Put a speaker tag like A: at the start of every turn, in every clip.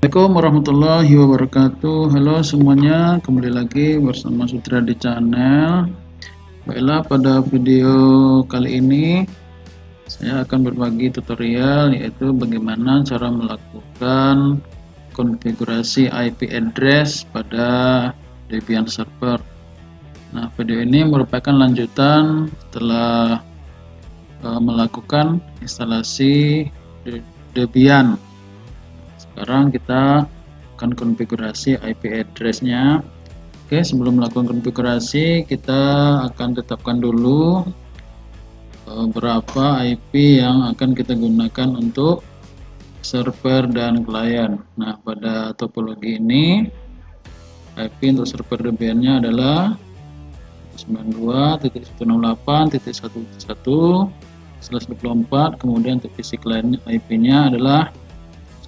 A: Assalamualaikum warahmatullahi wabarakatuh. Halo semuanya, kembali lagi bersama Sutra di channel. Baiklah, pada video kali ini saya akan berbagi tutorial, yaitu bagaimana cara melakukan konfigurasi IP address pada Debian server. Nah, video ini merupakan lanjutan setelah melakukan instalasi Debian. Sekarang kita akan konfigurasi IP address-nya. Oke, sebelum melakukan konfigurasi, kita akan tetapkan dulu berapa IP yang akan kita gunakan untuk server dan klien. Nah, pada topologi ini IP untuk server Debian-nya adalah 92.168.1.1/24, kemudian untuk visi klien IP-nya adalah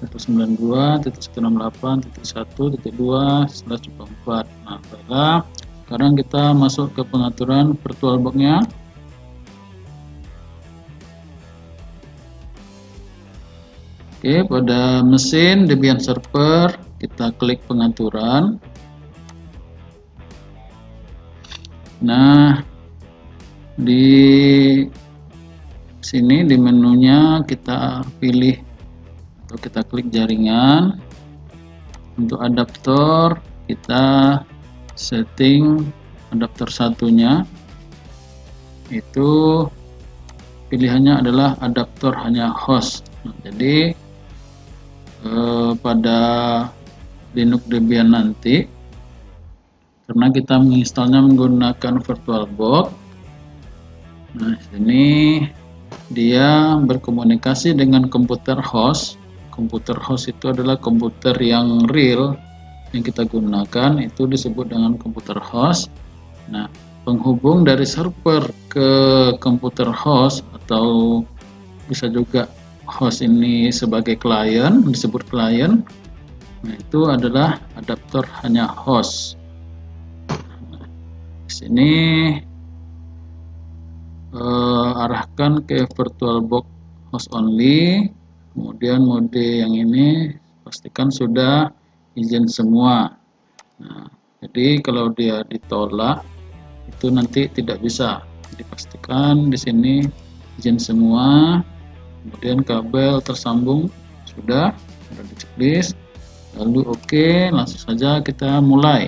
A: 192.168.1.2/24. Nah, baiklah. Sekarang kita masuk ke pengaturan VirtualBox-nya. Oke, pada mesin Debian server kita klik pengaturan. Nah, di sini di menunya kita pilih atau kita klik jaringan. Untuk adaptor kita setting adaptor satunya, itu pilihannya adalah adaptor hanya host. Nah, jadi pada Linux Debian nanti, karena kita menginstalnya menggunakan VirtualBox, nah ini dia berkomunikasi dengan komputer host. Komputer host itu adalah komputer yang real yang kita gunakan, itu disebut dengan komputer host. Nah, penghubung dari server ke komputer host, atau bisa juga host ini sebagai klien, disebut klien. Nah, itu adalah adaptor hanya host. Nah, di sini arahkan ke VirtualBox host only. Kemudian mode yang ini pastikan sudah izin semua. Nah, jadi kalau dia ditolak itu nanti tidak bisa. Dipastikan di sini izin semua. Kemudian kabel tersambung sudah di checklist. Lalu oke, langsung saja kita mulai.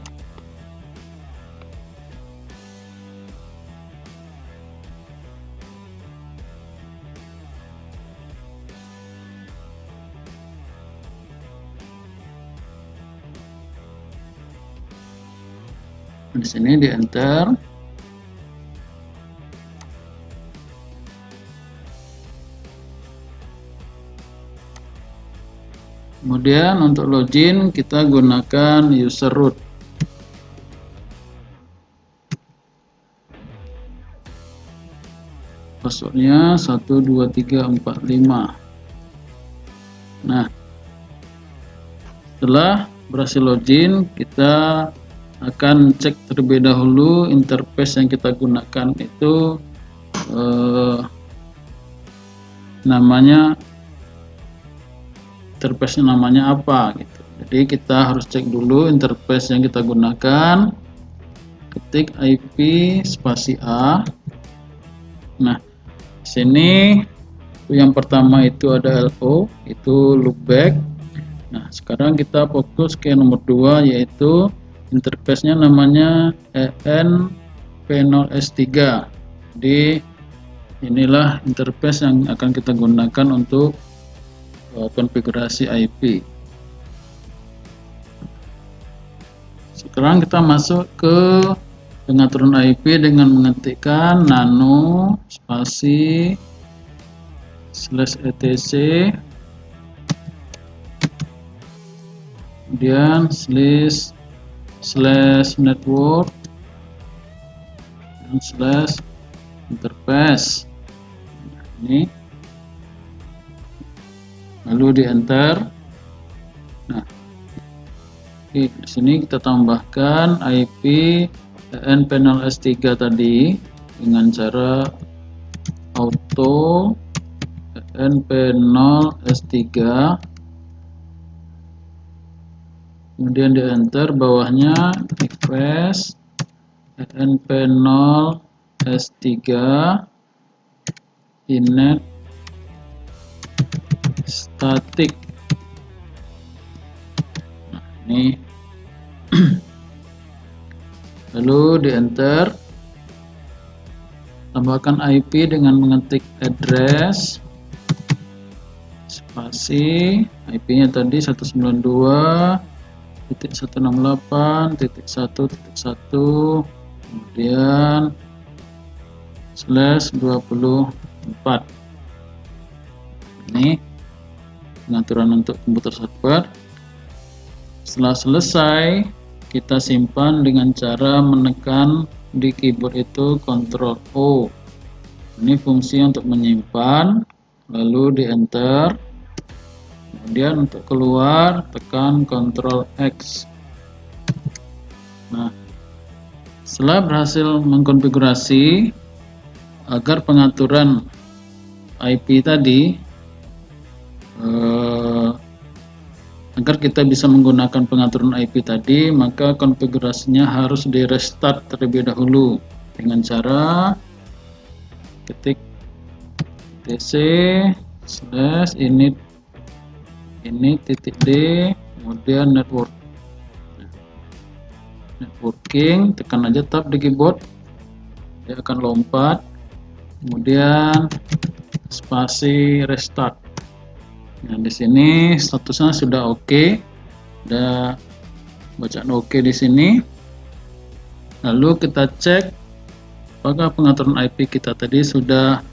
A: Di sini di enter. Kemudian untuk login kita gunakan user root. Passwordnya 12345. Nah, setelah berhasil login, kita akan cek terlebih dahulu interface yang kita gunakan itu namanya apa gitu. Jadi kita harus cek dulu interface yang kita gunakan. Ketik IP spasi A. Nah, di sini yang pertama itu ada LO, itu loopback. Nah, sekarang kita fokus ke nomor 2, yaitu interface-nya namanya EN-P0S3. Jadi inilah interface yang akan kita gunakan untuk konfigurasi IP. Sekarang kita masuk ke pengaturan IP dengan mengetikkan nano spasi /etc, kemudian /network dan /interface. Ini lalu di enter. Nah, di sini kita tambahkan IP EN-P0S3 tadi dengan cara auto EN-P0S3 kemudian di enter, bawahnya request env0 s3 init static. Nah, ini lalu di enter, tambahkan IP dengan mengetik address spasi, IP-nya tadi 192.168.1.1, kemudian /24. Ini pengaturan untuk komputer server. Setelah selesai, kita simpan dengan cara menekan di keyboard itu Ctrl O. Ini fungsi untuk menyimpan, lalu di enter. Kemudian untuk keluar tekan Ctrl X. Nah, setelah berhasil mengkonfigurasi agar pengaturan IP tadi, agar kita bisa menggunakan pengaturan IP tadi, maka konfigurasinya harus di restart terlebih dahulu dengan cara ketik tc/init -d, kemudian networking, tekan aja tab di keyboard, dia akan lompat, kemudian spasi restart. Nah, di sini statusnya sudah oke, ada bacaan oke di sini. Lalu kita cek apakah pengaturan IP kita tadi sudah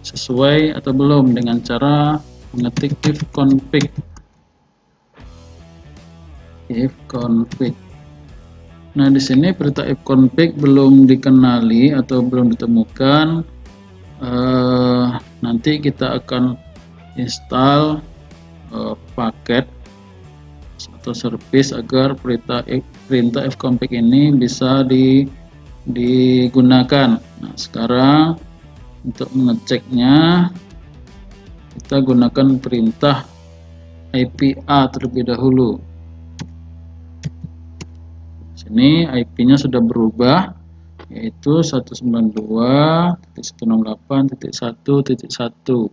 A: sesuai atau belum dengan cara mengetik ifconfig. Nah, di sini perintah ifconfig belum dikenali atau belum ditemukan. Nanti kita akan install paket atau service agar perintah ifconfig ini bisa digunakan. Nah, sekarang untuk mengeceknya kita gunakan perintah IPA terlebih dahulu. Sini IP-nya sudah berubah, yaitu 192.168.1.1.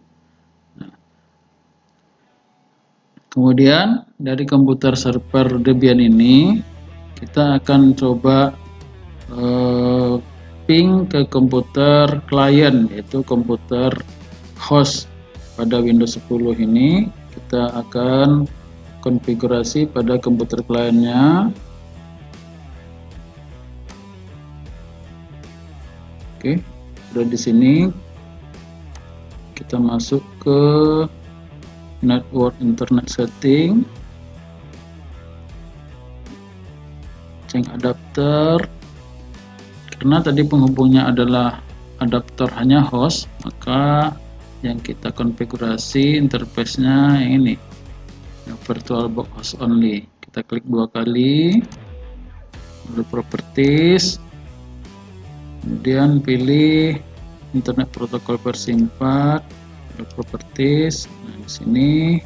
A: Kemudian dari komputer server Debian ini kita akan coba ping ke komputer klien, yaitu komputer host pada Windows 10 ini. Kita akan konfigurasi pada komputer kliennya. Oke, sudah di sini kita masuk ke network internet setting, change adapter. Karena tadi penghubungnya adalah adapter hanya host, maka yang kita konfigurasi interface-nya yang ini, yang VirtualBox host only. Kita klik 2 kali, lalu properties, kemudian pilih internet protokol versi 4, lalu properties. Nah, di sini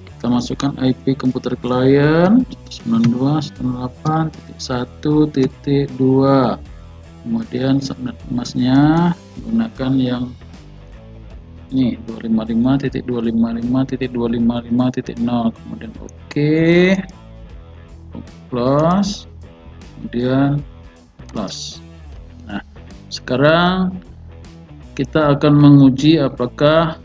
A: kita masukkan IP komputer klien 192.168.1.2, kemudian subnet masnya gunakan yang ini 255.255.255.0, kemudian oke, close, kemudian close. Nah, sekarang kita akan menguji apakah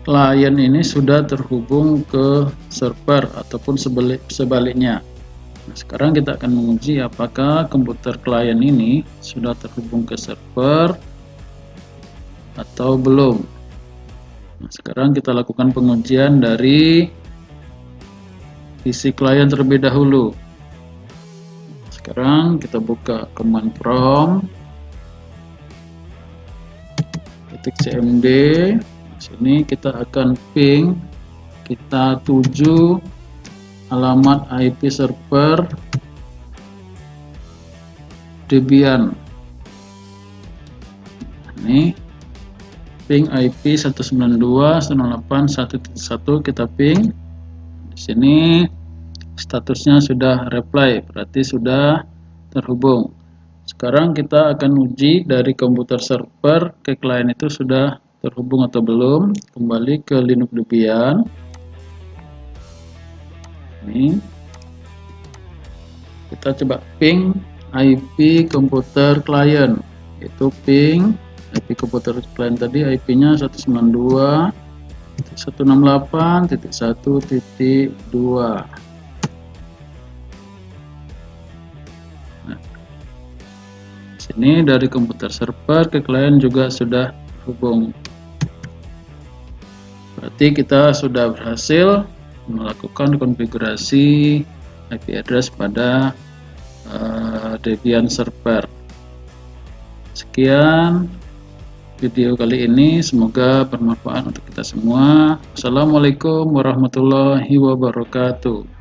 A: klien ini sudah terhubung ke server ataupun sebaliknya. Nah, sekarang kita akan menguji apakah komputer klien ini sudah terhubung ke server atau belum. Nah, sekarang kita lakukan pengujian dari PC klien terlebih dahulu. Sekarang kita buka command prompt, ketik cmd. Sini kita akan ping, kita tuju alamat IP server Debian. Ini ping IP 192.168.1.1 kita ping. Di sini statusnya sudah reply, berarti sudah terhubung. Sekarang kita akan uji dari komputer server ke klien itu sudah terhubung atau belum. Kembali ke Linux Debian. Ini kita coba ping IP komputer klien, yaitu ping IP komputer klien tadi IP-nya 192.168.1.2. Nah, sini dari komputer server ke klien juga sudah terhubung. Berarti kita sudah berhasil melakukan konfigurasi IP address pada Debian server. Sekian video kali ini, semoga bermanfaat untuk kita semua. Assalamualaikum warahmatullahi wabarakatuh.